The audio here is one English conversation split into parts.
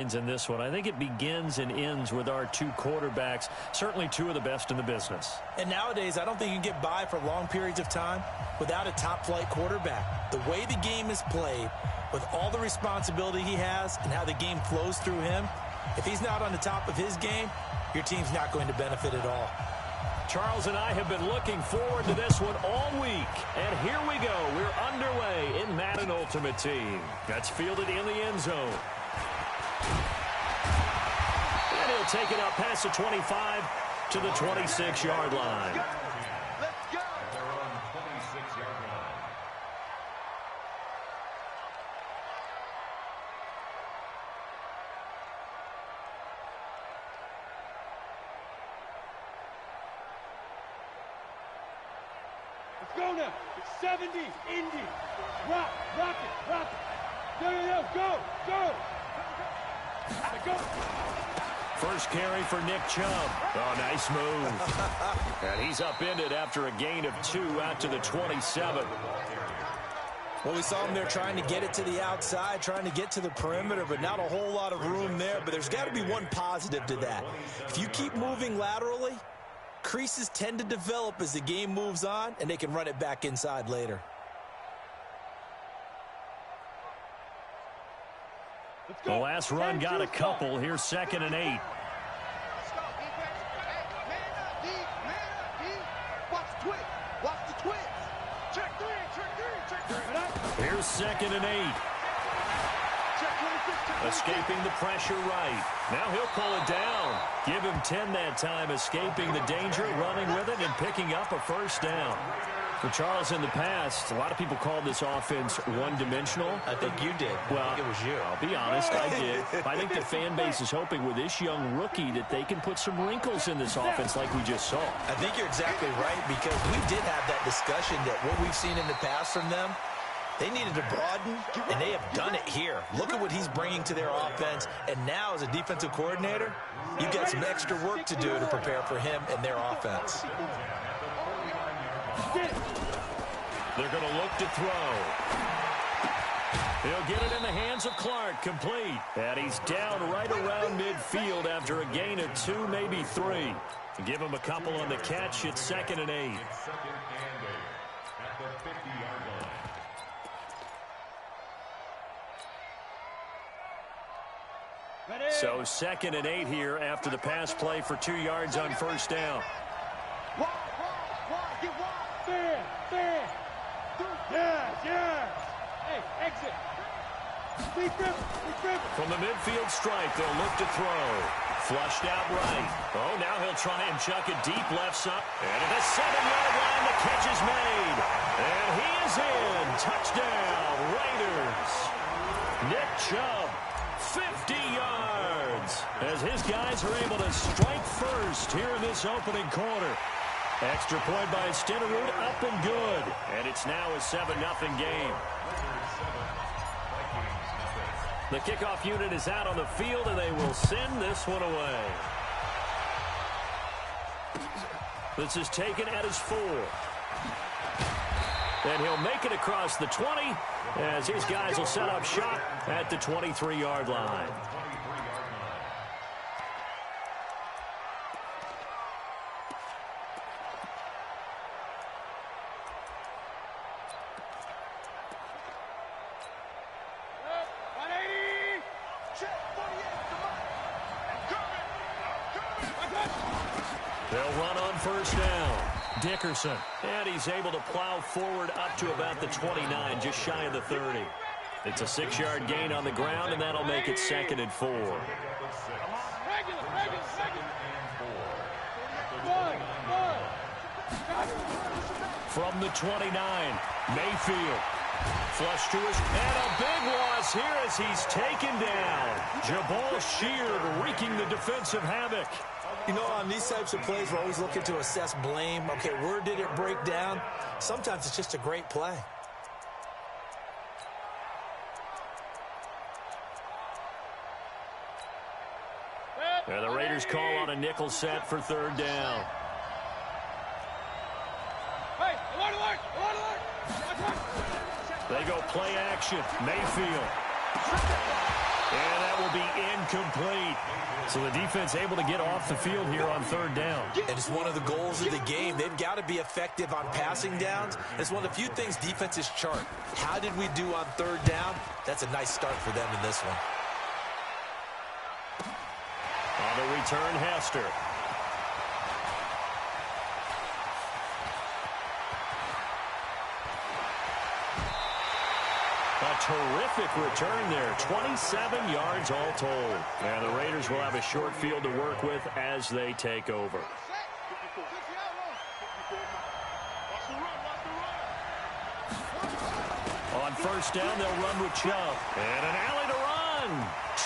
In this one, I think it begins and ends with our two quarterbacks, certainly two of the best in the business. And nowadays, I don't think you can get by for long periods of time without a top-flight quarterback. The way the game is played, with all the responsibility he has and how the game flows through him, if he's not on the top of his game, your team's not going to benefit at all. Charles and I have been looking forward to this one all week. And here we go. We're underway in Madden Ultimate Team. That's fielded in the end zone. And he'll take it up past the 25 to the 26-yard line. Let's go. They're on 26-yard line. Let's go now. It's 70, Indy. Rock it. Go. Go. First carry for Nick Chubb. Oh, nice move. And he's upended after a gain of 2 out to the 27. Well, we saw him there trying to get it to the outside, trying to get to the perimeter, but not a whole lot of room there. But there's got to be one positive to that. If you keep moving laterally, creases tend to develop as the game moves on, and they can run it back inside later. The last run got a couple. Here's 2nd and 8. Here's 2nd and 8. Escaping the pressure right. Now he'll pull it down. Give him 10 that time, escaping the danger, running with it, and picking up a first down. For Charles, in the past, a lot of people called this offense one-dimensional. I think you did. Well, I think it was you. I'll be honest, I did. I think the fan base is hoping with this young rookie that they can put some wrinkles in this offense like we just saw. I think you're exactly right, because we did have that discussion that what we've seen in the past from them, they needed to broaden, and they have done it here. Look at what he's bringing to their offense, and now as a defensive coordinator, you've got some extra work to do to prepare for him and their offense. They're going to look to throw. He'll get it in the hands of Clark, complete. And he's down right around midfield after a gain of 2, maybe 3. Give him a couple on the catch. It's 2nd and 8. So 2nd and 8 here after the pass play for 2 yards on first down. Fair. Yes. Hey, exit. From the midfield stripe, they'll look to throw. Flushed out right. Oh, now he'll try and chuck it deep left side. And at the 7-yard line, the catch is made. And he is in. Touchdown, Raiders. Nick Chubb, 50 yards. As his guys are able to strike first here in this opening quarter. Extra point by Stenerud, up and good. And it's now a 7-0 game. The kickoff unit is out on the field, and they will send this one away. This is taken at his 4. And he'll make it across the 20 as his guys will set up shop at the 23-yard line. They'll run on first down. Dickerson. And he's able to plow forward up to about the 29, just shy of the 30. It's a 6-yard gain on the ground, and that'll make it 2nd and 4. From the 29, Mayfield. Flush to his, and a big loss here as he's taken down. Jabal Sheard wreaking the defensive havoc. You know, on these types of plays, we're always looking to assess blame. Okay, where did it break down? Sometimes it's just a great play. And the Raiders call on a nickel set for 3rd down. Hey, alert! They go play action. Mayfield. And that will be incomplete. So the defense able to get off the field here on third down. And it's one of the goals of the game. They've got to be effective on passing downs. It's one of the few things defenses chart. How did we do on third down? That's a nice start for them in this one. On the return, Hester. A terrific return there. 27 yards all told. And the Raiders will have a short field to work with as they take over. On first down, they'll run with Chubb. And an alley to run.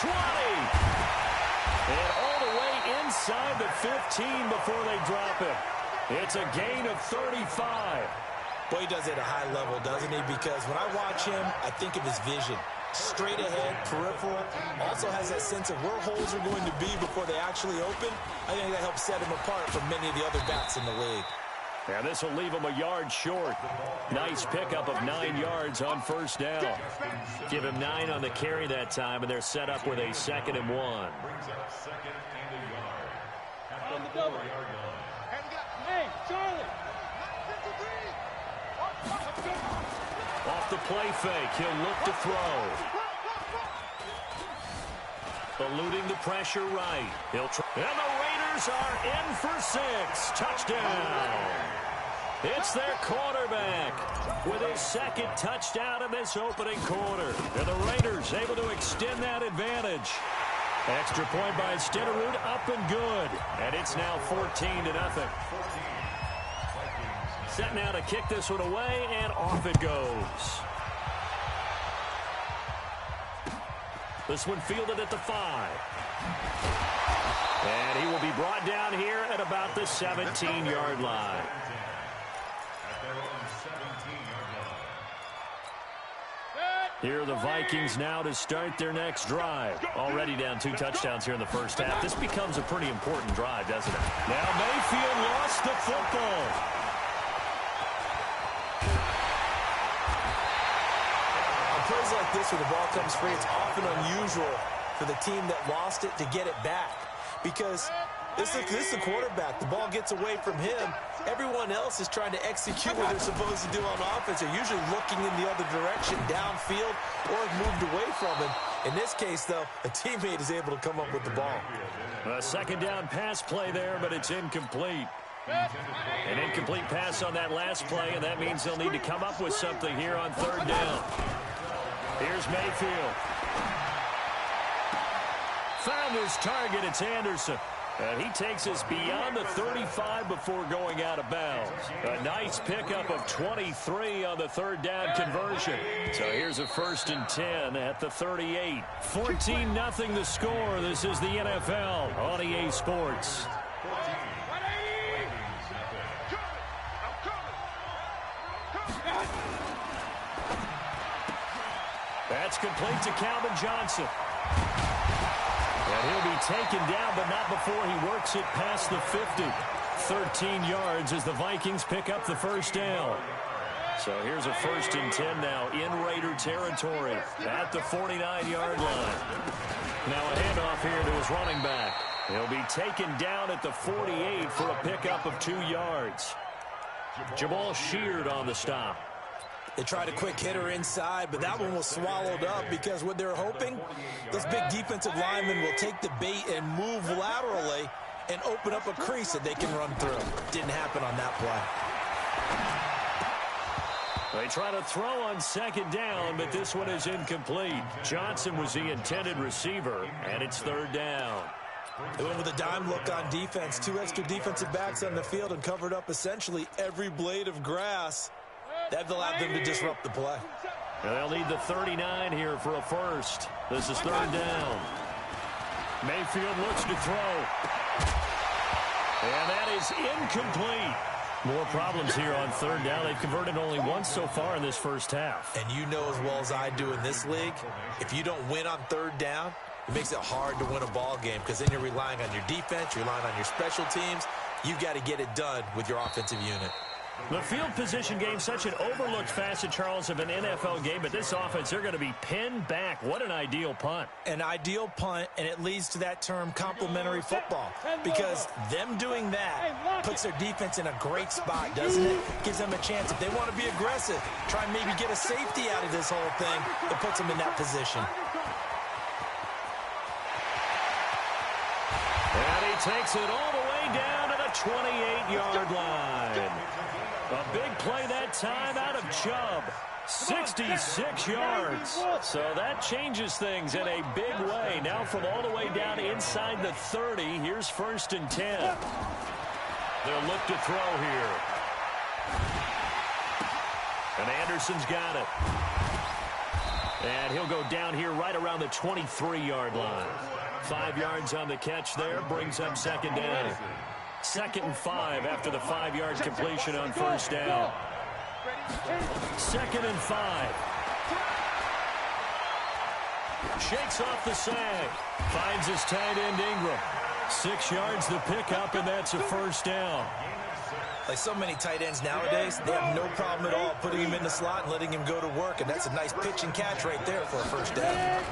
20. And all the way inside the 15 before they drop it. It's a gain of 35. Boy, he does it at a high level, doesn't he? Because when I watch him, I think of his vision. Straight ahead, peripheral. Also has that sense of where holes are going to be before they actually open. I think that helps set him apart from many of the other backs in the league. And this will leave him a yard short. Nice pickup of 9 yards on first down. Give him 9 on the carry that time, and they're set up with a 2nd and 1. On the double. Hey, Charlie. Off the play fake, he'll look to throw. Eluding the pressure right. He'll try. And the Raiders are in for 6. Touchdown. It's their quarterback with his 2nd touchdown in this opening quarter. And the Raiders able to extend that advantage. Extra point by Stitterud, up and good. And it's now 14-0. Set now to kick this one away, and off it goes. This one fielded at the 5. And he will be brought down here at about the 17-yard line. Here are the Vikings now to start their next drive. Already down 2 touchdowns here in the first half. This becomes a pretty important drive, doesn't it? Now Mayfield lost the football. Plays like this where the ball comes free, it's often unusual for the team that lost it to get it back. Because this is the quarterback. The ball gets away from him. Everyone else is trying to execute what they're supposed to do on offense. They're usually looking in the other direction, downfield, or have moved away from him. In this case, though, a teammate is able to come up with the ball. A 2nd down pass play there, but it's incomplete. An incomplete pass on that last play, and that means they'll need to come up with something here on 3rd down. Here's Mayfield. Found his target. It's Anderson. And he takes us beyond the 35 before going out of bounds. A nice pickup of 23 on the 3rd down conversion. So here's a 1st and 10 at the 38. 14-0 the score. This is the NFL on EA Sports. That's complete to Calvin Johnson. And he'll be taken down, but not before he works it past the 50. 13 yards as the Vikings pick up the 1st down. So here's a 1st and 10 now in Raider territory at the 49-yard line. Now a handoff here to his running back. He'll be taken down at the 48 for a pickup of 2 yards. Jamal Sheard on the stop. They tried a quick hitter inside, but that one was swallowed up because what they're hoping, those big defensive linemen will take the bait and move laterally and open up a crease that they can run through. Didn't happen on that play. They try to throw on 2nd down, but this one is incomplete. Johnson was the intended receiver, and it's 3rd down. They went with a dime look on defense. 2 extra defensive backs on the field and covered up essentially every blade of grass. That allowed them to disrupt the play. And they'll need the 39 here for a 1st. This is 3rd down. Mayfield looks to throw. And that is incomplete. More problems here on 3rd down. They've converted only once so far in this first half. And you know as well as I do in this league, if you don't win on 3rd down, it makes it hard to win a ball game because then you're relying on your defense, you're relying on your special teams. You've got to get it done with your offensive unit. The field position game, such an overlooked facet, Charles, of an NFL game, but this offense, they're going to be pinned back. What an ideal punt. An ideal punt, and it leads to that term complementary football, because them doing that puts their defense in a great spot, doesn't it? Gives them a chance. If they want to be aggressive, try and maybe get a safety out of this whole thing, it puts them in that position. And he takes it all the way down to the 28-yard line. A big play that time out of Chubb. 66 yards. So that changes things in a big way. Now from all the way down inside the 30, here's 1st and 10. They'll look to throw here. And Anderson's got it. And he'll go down here right around the 23-yard line. 5 yards on the catch there, brings up 2nd down. 2nd and 5 after the 5-yard completion on 1st down. 2nd and 5. Shakes off the sag. Finds his tight end Ingram. 6 yards the pickup, and that's a 1st down. Like so many tight ends nowadays, they have no problem at all putting him in the slot and letting him go to work, and that's a nice pitch and catch right there for a 1st down.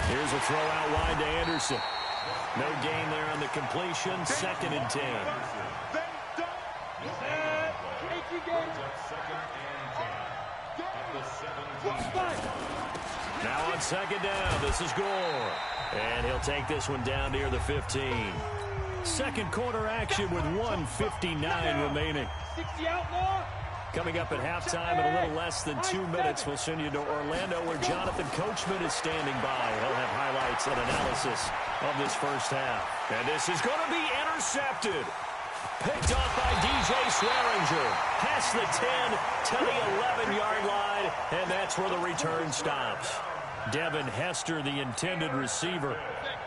Here's a throw out wide to Anderson. No gain there on the completion. 2nd and 10. Now on 2nd down, this is Gore. And he'll take this one down near the 15. Second quarter action with 1:59 remaining. Coming up at halftime in a little less than 2 minutes, we'll send you to Orlando where Jonathan Coachman is standing by. He'll have highlights and analysis of this first half. And this is going to be intercepted. Picked off by DJ Swearinger. Past the 10 to the 11-yard line, and that's where the return stops. Devin Hester, the intended receiver.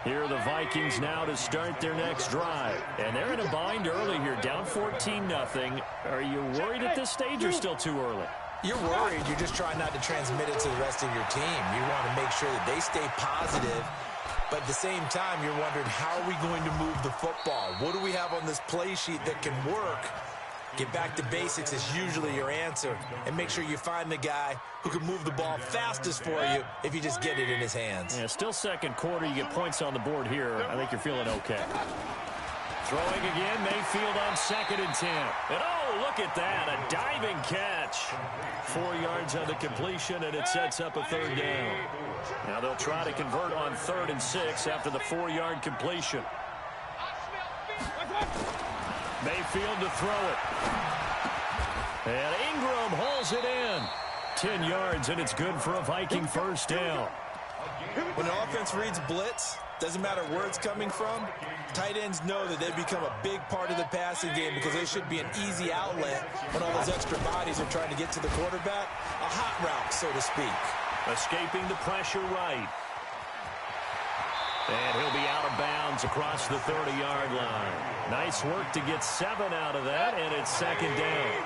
Here are the Vikings now to start their next drive. And they're in a bind early here, down 14-0. Are you worried at this stage or still too early? You're worried. You're just trying not to transmit it to the rest of your team. You want to make sure that they stay positive. But at the same time, you're wondering, how are we going to move the football? What do we have on this play sheet that can work? Get back to basics is usually your answer. And make sure you find the guy who can move the ball fastest for you if you just get it in his hands. Yeah, still second quarter. You get points on the board here. I think you're feeling okay. Throwing again, Mayfield on 2nd and 10. And oh, look at that, a diving catch. 4 yards on the completion, and it sets up a 3rd down. Now they'll try to convert on 3rd and 6 after the 4-yard completion. Mayfield to throw it. And Ingram hauls it in. 10 yards, and it's good for a Viking 1st down. When an offense reads blitz, doesn't matter where it's coming from, tight ends know that they become a big part of the passing game because they should be an easy outlet when all those extra bodies are trying to get to the quarterback. A hot route, so to speak. Escaping the pressure right. And he'll be out of bounds across the 30-yard line. Nice work to get 7 out of that, and it's 2nd down.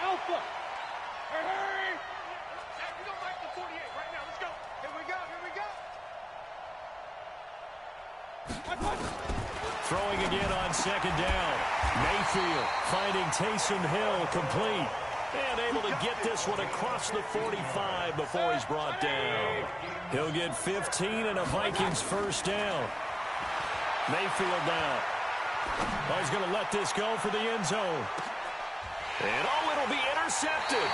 Alpha. Hurry. We don't like the 48 right now. Let's go. Here we go. Throwing again on 2nd down. Mayfield finding Taysom Hill complete. And able to get this one across the 45 before he's brought down. He'll get 15 and a Vikings 1st down. Mayfield now. Oh, he's going to let this go for the end zone. And oh, it'll be intercepted.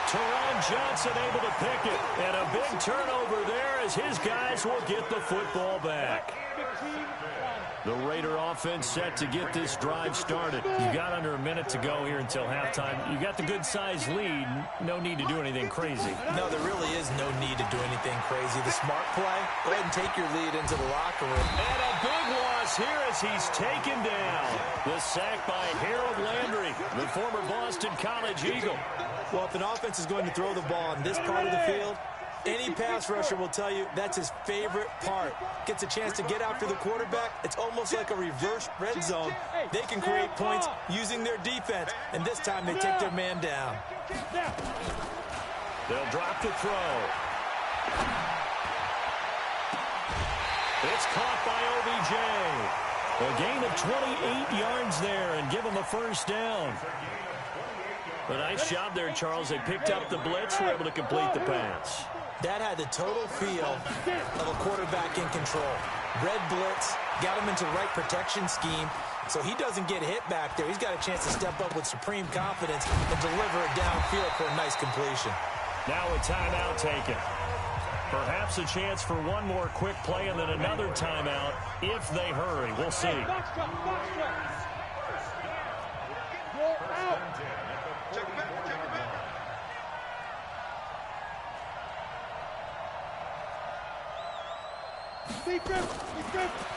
Teron Johnson able to pick it. And a big turnover there as his guys will get the football back. The Raider offense set to get this drive started. You got under a minute to go here until halftime. You got the good-sized lead. No need to do anything crazy. No, there really is no need to do anything crazy. The smart play, go ahead and take your lead into the locker room. And a big loss here as he's taken down. The sack by Harold Landry, the former Boston College Eagle. Well, if an offense is going to throw the ball on this part of the field, any pass rusher will tell you that's his favorite part. Gets a chance to get after the quarterback. It's almost like a reverse red zone. They can create points using their defense, and this time they take their man down. They'll drop the throw. It's caught by OBJ. A gain of 28 yards there and give him a first down. A nice job there, Charles. They picked up the blitz, were able to complete the pass. That had the total feel of a quarterback in control. Red blitz, got him into the right protection scheme, so he doesn't get hit back there. He's got a chance to step up with supreme confidence and deliver it downfield for a nice completion. Now a timeout taken. Perhaps a chance for one more quick play and then another timeout if they hurry. We'll see.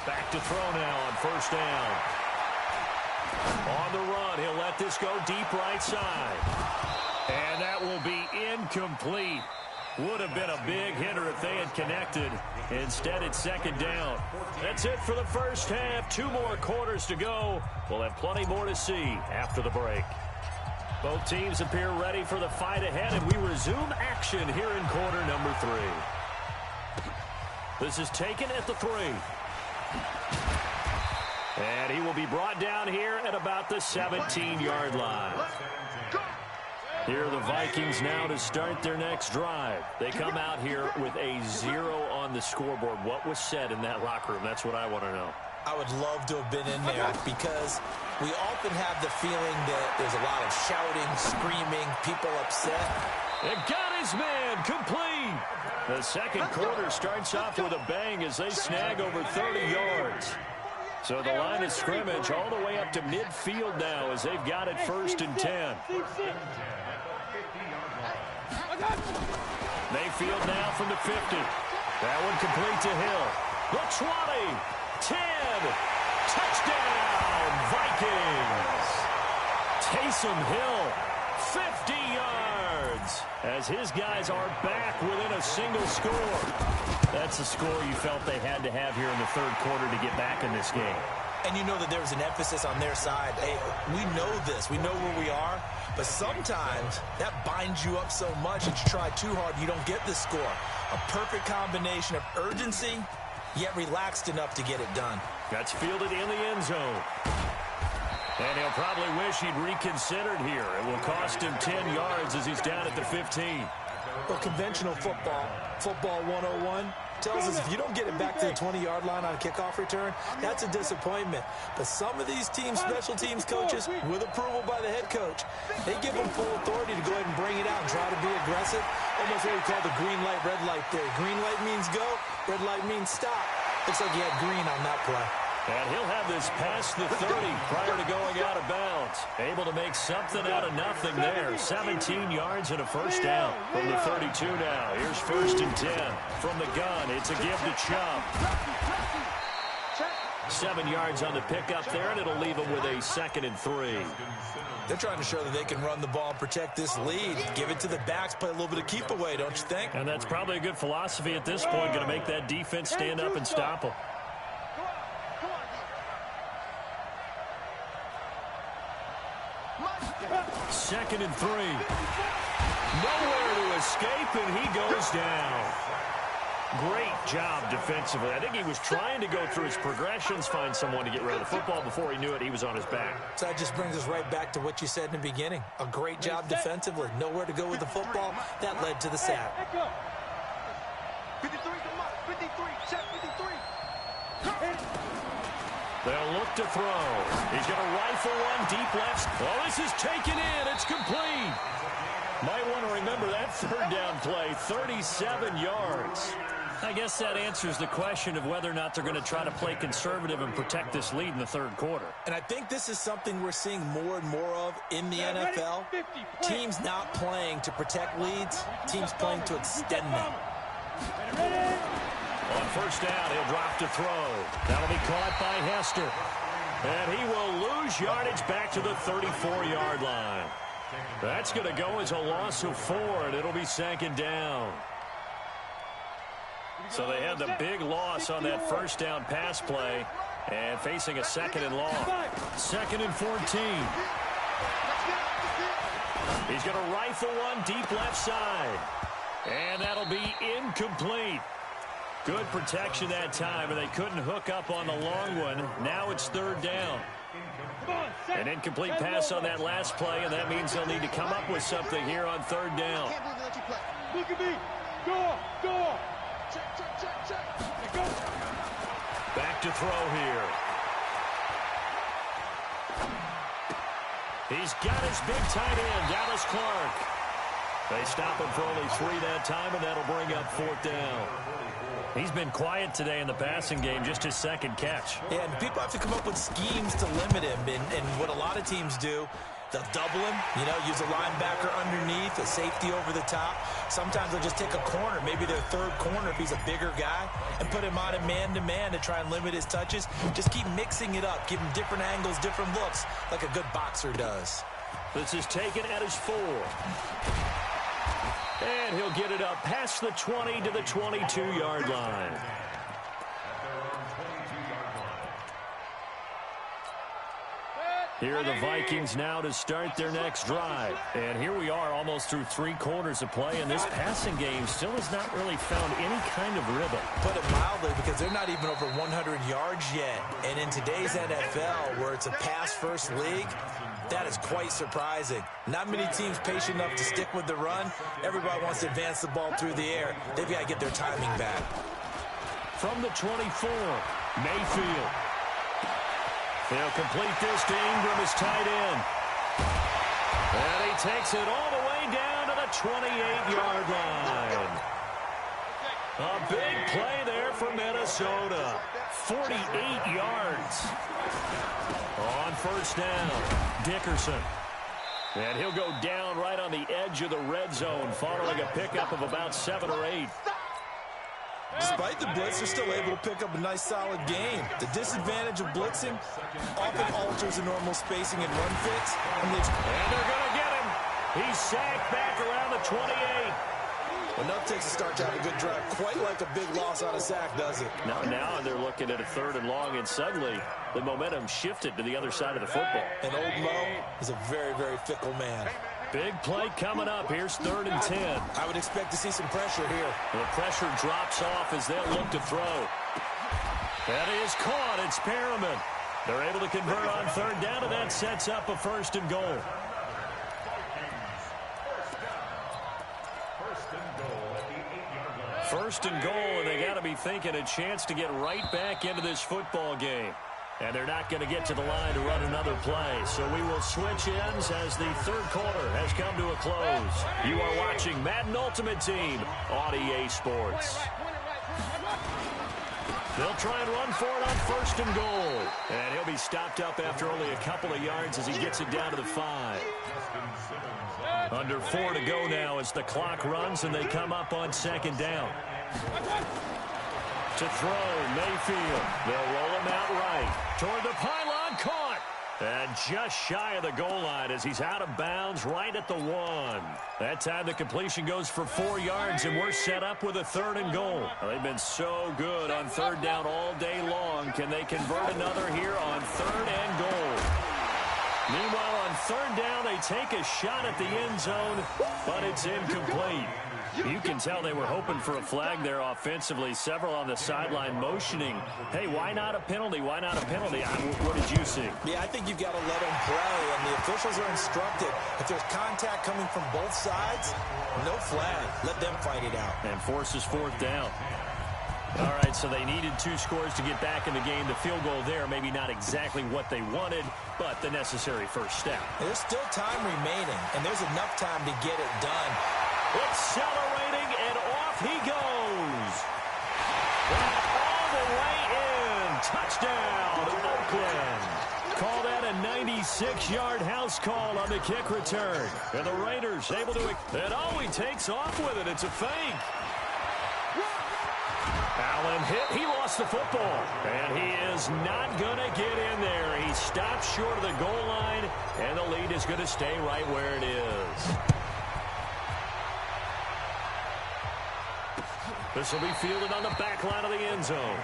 Back to throw now on first down. On the run, he'll let this go deep right side. And that will be incomplete. Would have been a big hitter if they had connected. Instead, it's second down. That's it for the first half. 2 more quarters to go. We'll have plenty more to see after the break. Both teams appear ready for the fight ahead, and we resume action here in quarter number 3. This is taken at the 3. And he will be brought down here at about the 17-yard line. Here are the Vikings now to start their next drive. They come out here with a 0 on the scoreboard. What was said in that locker room? That's what I want to know. I would love to have been in there because we often have the feeling that there's a lot of shouting, screaming, people upset. It got his man complete. The second quarter starts off with a bang as they snag over 30 yards. So the line of scrimmage all the way up to midfield now as they've got it 1st and 10. Mayfield now from the 50. That one complete to Hill. The 20, 10, touchdown, Vikings. Taysom Hill, 50 yards, as his guys are back within a single score. That's the score you felt they had to have here in the third quarter to get back in this game. And you know that there was an emphasis on their side. Hey, we know this. We know where we are. But sometimes that binds you up so much that you try too hard, you don't get the score. A perfect combination of urgency, yet relaxed enough to get it done. That's fielded in the end zone. And he'll probably wish he'd reconsidered here. It will cost him 10 yards as he's down at the 15. Well, conventional football 101, tells us if you don't get it back to the 20-yard line on a kickoff return, that's a disappointment. But some of these teams, special teams coaches, with approval by the head coach, they give them full authority to go ahead and bring it out and try to be aggressive. Almost what we call the green light, red light theory. Green light means go, red light means stop. Looks like he had green on that play. And he'll have this past the 30 prior to going out of bounds. Able to make something out of nothing there. 17 yards and a first down from the 32 now. Here's 1st and 10 from the gun. It's a give to Chubb. 7 yards on the pickup there, and it'll leave him with a 2nd and 3. They're trying to show that they can run the ball and protect this lead. Give it to the backs, play a little bit of keep away, don't you think? And that's probably a good philosophy at this point. Going to make that defense stand up and stop them. 2nd and 3. Nowhere to escape, and he goes down. Great job defensively. I think he was trying to go through his progressions, find someone to get rid of the football. Before he knew it, he was on his back. So that just brings us right back to what you said in the beginning. A great job defensively. Nowhere to go with the football. That led to the sack. 53, 53, check 53. They'll look to throw. He's going to rifle one deep left. Well, this is taken in. It's complete. Might want to remember that 3rd down play, 37 yards. I guess that answers the question of whether or not they're going to try to play conservative and protect this lead in the 3rd quarter. And I think this is something we're seeing more and more of in the NFL. Teams not playing to protect leads, teams playing to extend them. On 1st down, he'll drop to throw. That'll be caught by Hester. And he will lose yardage back to the 34-yard line. That's going to go as a loss of 4, and it'll be 2nd down. So they had the big loss on that 1st down pass play and facing a 2nd and long. 2nd and 14. He's going to rifle one deep left side. And that'll be incomplete. Good protection that time, and they couldn't hook up on the long one. Now it's third down. An incomplete pass on that last play, and that means they'll need to come up with something here on third down. Look at me. Go. Check. Go. Back to throw here. He's got his big tight end, Dallas Clark. They stop him for only 3 that time, and that'll bring up fourth down. He's been quiet today in the passing game, just his second catch. Yeah, and people have to come up with schemes to limit him. And what a lot of teams do, they'll double him, use a linebacker underneath, a safety over the top. Sometimes they'll just take a corner, maybe their third corner if he's a bigger guy, and put him on a man-to-man to try and limit his touches. Just keep mixing it up, give him different angles, different looks, like a good boxer does. This is taken at his 4. And he'll get it up past the 20 to the 22-yard line. Here are the Vikings now to start their next drive. And here we are almost through 3 quarters of play, and this passing game still has not really found any kind of rhythm. Put it mildly, because they're not even over 100 yards yet. And in today's NFL, where it's a pass-first league, that is quite surprising. Not many teams patient enough to stick with the run. Everybody wants to advance the ball through the air. They've got to get their timing back. From the 24, Mayfield. He'll complete this to Ingram, his tight end. And he takes it all the way down to the 28-yard line. A big play there for Minnesota. 48 yards. On first down, Dickerson. And he'll go down right on the edge of the red zone, following a pickup of about 7 or 8. Despite the blitz, they're still able to pick up a nice, solid game. The disadvantage of blitzing often alters the normal spacing and run fits. And they're going to get him. He's sacked back around the 28. Enough takes to start to have a good drive. Quite like a big loss on a sack, does it? Now they're looking at a 3rd and long, and suddenly the momentum shifted to the other side of the football. And old Mo is a very, very fickle man. Big play coming up. Here's 3rd and 10. I would expect to see some pressure here. The pressure drops off as they'll look to throw. That is caught. It's Perriman. They're able to convert on 3rd down, and that sets up a 1st and goal. First and goal, and they got to be thinking a chance to get right back into this football game. And they're not going to get to the line to run another play. So we will switch ends as the 3rd quarter has come to a close. You are watching Madden Ultimate Team on EA Sports. They'll try and run for it on 1st and goal. And he'll be stopped up after only a couple of yards as he gets it down to the 5. Under 4 to go now as the clock runs, and they come up on 2nd down. To throw, Mayfield. They'll roll him out right. Toward the pylon, caught. And just shy of the goal line as he's out of bounds right at the 1. That time the completion goes for 4 yards, and we're set up with a 3rd and goal. Well, they've been so good on 3rd down all day long. Can they convert another here on 3rd and goal? Meanwhile, on 3rd down, they take a shot at the end zone, but it's incomplete. You can tell they were hoping for a flag there offensively. Several on the sideline motioning, hey, why not a penalty? Why not a penalty? What did you see? Yeah, I think you've got to let them play, and the officials are instructed. If there's contact coming from both sides, no flag. Let them fight it out. And forces 4th down. All right, so they needed 2 scores to get back in the game. The field goal there, maybe not exactly what they wanted, but the necessary first step. There's still time remaining, and there's enough time to get it done. Accelerating, and off he goes. And all the way in. Touchdown, Oakland. Call that a 96-yard house call on the kick return. And the Raiders able to... And oh, he takes off with it. It's a fake. Allen hit. He lost the football. And he is not going to get in there. He stops short of the goal line, and the lead is going to stay right where it is. This will be fielded on the back line of the end zone.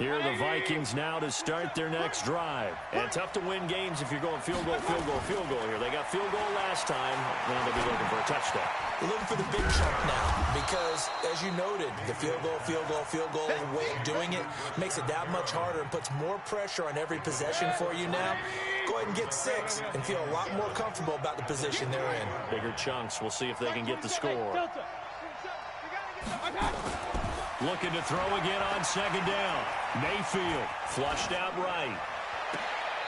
Here are the Vikings now to start their next drive. And tough to win games if you're going field goal, field goal, field goal here. They got field goal last time. Now they'll be looking for a touchdown. They're looking for the big chunk now because, as you noted, the field goal way of doing it makes it that much harder and puts more pressure on every possession for you now. Go ahead and get 6 and feel a lot more comfortable about the position they're in. Bigger chunks. We'll see if they can get the score. Looking to throw again on second down. Mayfield flushed out right.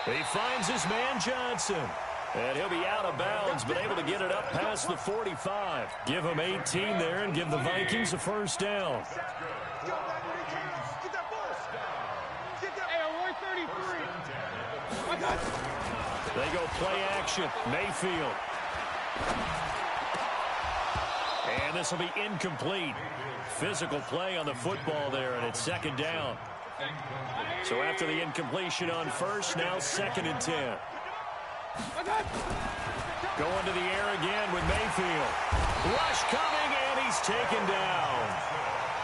He finds his man Johnson. And he'll be out of bounds, but able to get it up past the 45. Give him 18 there and give the Vikings a first down. They go play action. Mayfield. And this will be incomplete. Physical play on the football there, and it's second down. So after the incompletion on first, now 2nd and 10. Going to the air again with Mayfield. Rush coming, and he's taken down.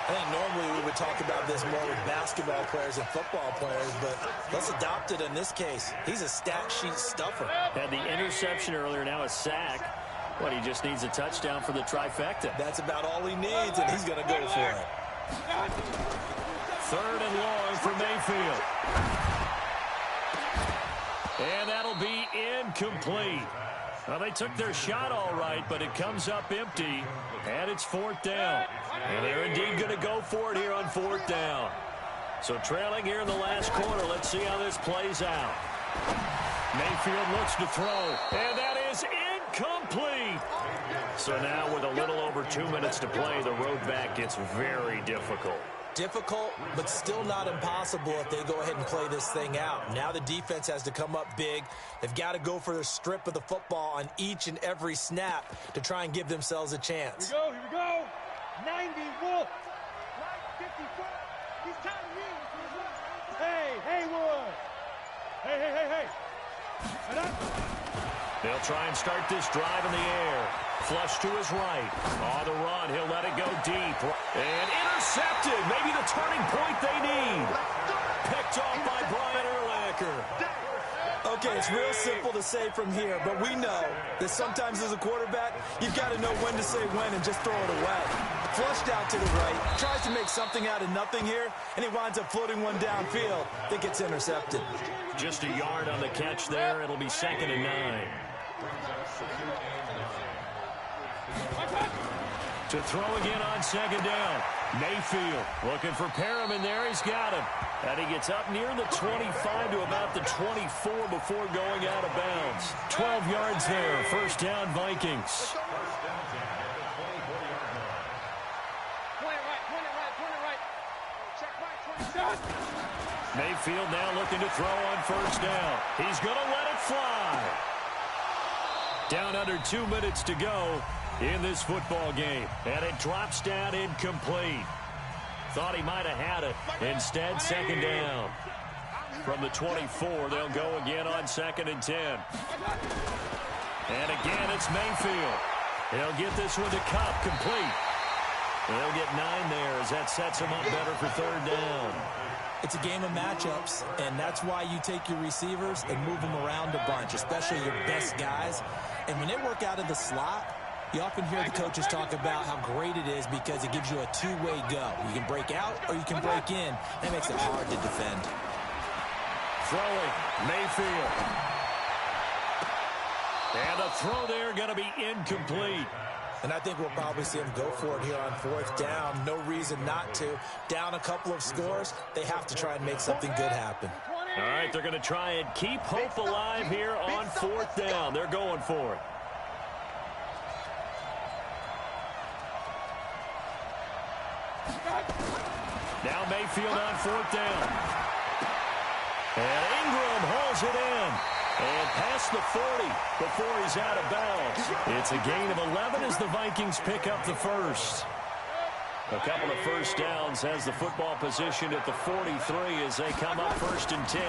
I think normally we would talk about this more with basketball players and football players, but let's adopt it in this case. He's a stat sheet stuffer. Had the interception earlier, now a sack. But he just needs a touchdown for the trifecta. That's about all he needs, and he's going to go for it. 3rd and long for Mayfield. And that'll be incomplete. Well, they took their shot all right, but it comes up empty, and it's 4th down. And they're indeed going to go for it here on 4th down. So trailing here in the last quarter, let's see how this plays out. Mayfield looks to throw, and that is incomplete. So now with a little over 2 minutes to play, the road back gets very difficult. Difficult, but still not impossible if they go ahead and play this thing out. Now the defense has to come up big. They've got to go for the strip of the football on each and every snap to try and give themselves a chance. Here we go. 90 Wolf. Right, 54. He's counting you. Hey, Wood. Hey. They'll try and start this drive in the air. Flush to his right. On the run, he'll let it go deep. And intercepted. Maybe the turning point they need. Picked off by Brian Urlacher. Okay, it's real simple to say from here, but we know that sometimes as a quarterback, you've got to know when to say when and just throw it away. Flushed out to the right, tries to make something out of nothing here, and he winds up floating one downfield that gets intercepted. Just a yard on the catch there. It'll be 2nd and 9. To throw again on second down. Mayfield looking for Perriman there. He's got him. And he gets up near the 25 to about the 24 before going out of bounds. 12 yards there. First down, Vikings. Mayfield now looking to throw on first down. He's going to let it fly. Down under 2 minutes to go in this football game. And it drops down incomplete. Thought he might have had it. Instead, second down. From the 24, they'll go again on 2nd and 10. And again, it's Mayfield. He'll get this one to Cup, complete. They'll get 9 there as that sets him up better for 3rd down. It's a game of matchups, and that's why you take your receivers and move them around a bunch, especially your best guys. And when they work out of the slot, you often hear the coaches talk about how great it is because it gives you a two-way go. You can break out or you can break in. That makes it hard to defend. Throwing, Mayfield. And a throw there going to be incomplete. And I think we'll probably see him go for it here on 4th down. No reason not to. Down a couple of scores, they have to try and make something good happen. All right, they're going to try and keep hope alive here on 4th down. They're going for it. Now Mayfield on 4th down. And Ingram hauls it in. And past the 40 before he's out of bounds. It's a gain of 11 as the Vikings pick up the first. A couple of first downs has the football position at the 43 as they come up 1st and 10.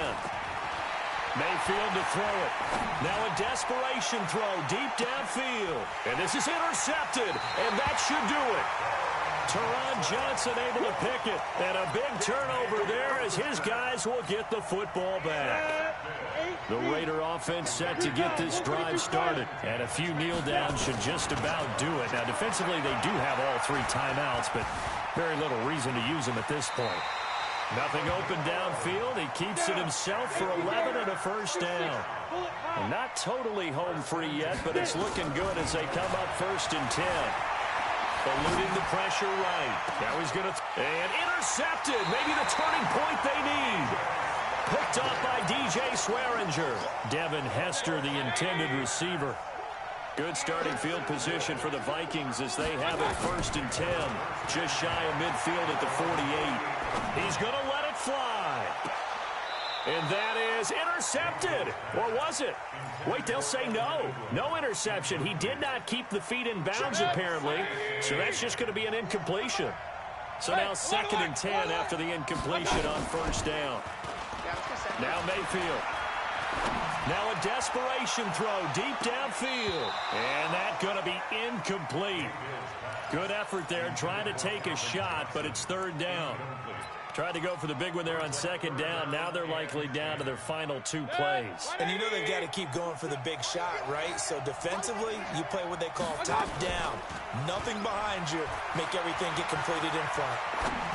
Mayfield to throw it. Now a desperation throw deep downfield. And this is intercepted, and that should do it. Teron Johnson able to pick it. And a big turnover there as his guys will get the football back. The Raider offense set to get this drive started. And a few kneel downs should just about do it. Now, defensively, they do have all 3 timeouts, but very little reason to use them at this point. Nothing open downfield. He keeps it himself for 11 and a first down. And not totally home free yet, but it's looking good as they come up 1st and 10. Eluding the pressure right. Now he's going to... and intercepted. Maybe the turning point they need. Picked up by DJ Swearinger. Devin Hester, the intended receiver. Good starting field position for the Vikings as they have it 1st and 10. Just shy of midfield at the 48. He's going to let it fly. And that is intercepted. Or was it? Wait, they'll say no. No interception. He did not keep the feet in bounds, apparently. So that's just going to be an incompletion. So now 2nd and 10 after the incompletion on 1st down. Now Mayfield. Now a desperation throw deep downfield. And that's going to be incomplete. Good effort there trying to take a shot, but it's 3rd down. Tried to go for the big one there on 2nd down. Now they're likely down to their final 2 plays. And you know they've got to keep going for the big shot, right? So defensively, you play what they call top down. Nothing behind you. Make everything get completed in front.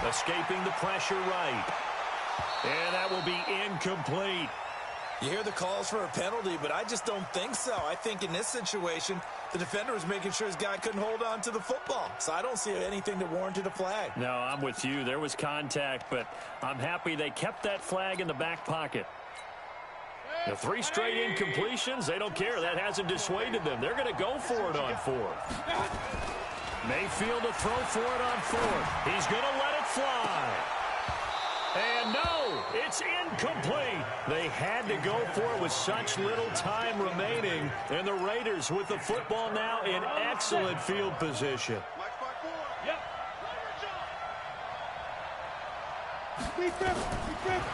Escaping the pressure right. And that will be incomplete. You hear the calls for a penalty, but I just don't think so. I think in this situation, the defender was making sure his guy couldn't hold on to the football. So I don't see anything that warranted a flag. No, I'm with you. There was contact, but I'm happy they kept that flag in the back pocket. The 3 straight incompletions, they don't care. That hasn't dissuaded them. They're going to go for it on 4th. Mayfield to throw for it on 4th. He's going to let it fly. And no, it's incomplete. They had to go for it with such little time remaining. And the Raiders with the football now in excellent field position.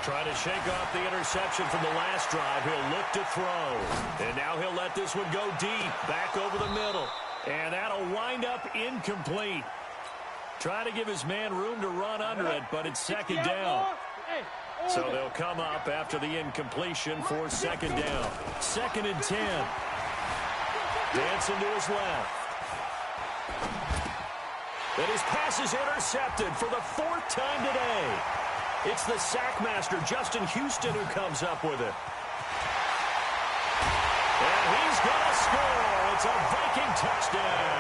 Trying to shake off the interception from the last drive. He'll look to throw. And now he'll let this one go deep. Back over the middle. And that'll wind up incomplete. Trying to give his man room to run under it, but it's 2nd down. So they'll come up after the incompletion for 2nd down. 2nd and 10. Dancing to his left. And his pass is intercepted for the 4th time today. It's the sackmaster, Justin Houston, who comes up with it. And he's going to score. It's a Viking touchdown.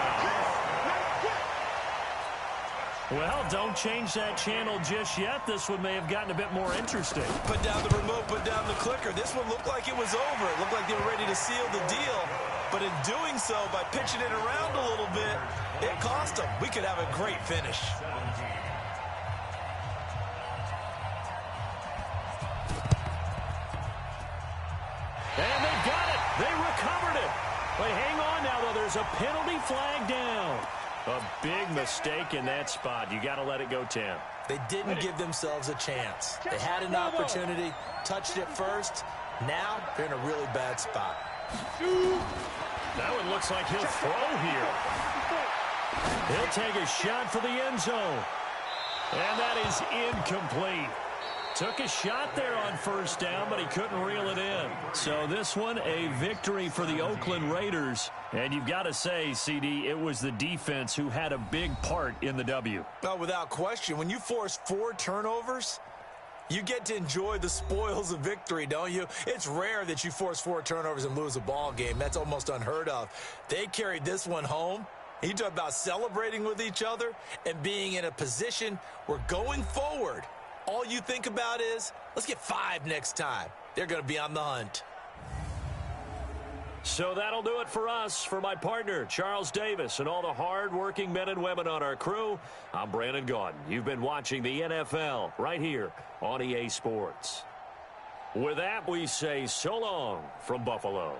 Well, don't change that channel just yet. This one may have gotten a bit more interesting. Put down the remote, put down the clicker. This one looked like it was over. It looked like they were ready to seal the deal. But in doing so, by pitching it around a little bit, it cost them. We could have a great finish. And they got it. They recovered it. But hang on now, though. There's a penalty flag down. A big mistake in that spot. You got to let it go 10. They didn't give themselves a chance. They had an opportunity, touched it first. Now they're in a really bad spot. That one looks like he'll throw here. He'll take a shot for the end zone. And that is incomplete. Took a shot there on 1st down, but he couldn't reel it in. So this one, a victory for the Oakland Raiders. And you've got to say, CD, it was the defense who had a big part in the W. No, without question. When you force 4 turnovers, you get to enjoy the spoils of victory, don't you? It's rare that you force 4 turnovers and lose a ball game. That's almost unheard of. They carried this one home. You talk about celebrating with each other and being in a position where going forward, all you think about is, let's get 5 next time. They're going to be on the hunt. So that'll do it for us. For my partner, Charles Davis, and all the hard-working men and women on our crew, I'm Brandon Gaudin. You've been watching the NFL right here on EA Sports. With that, we say so long from Buffalo.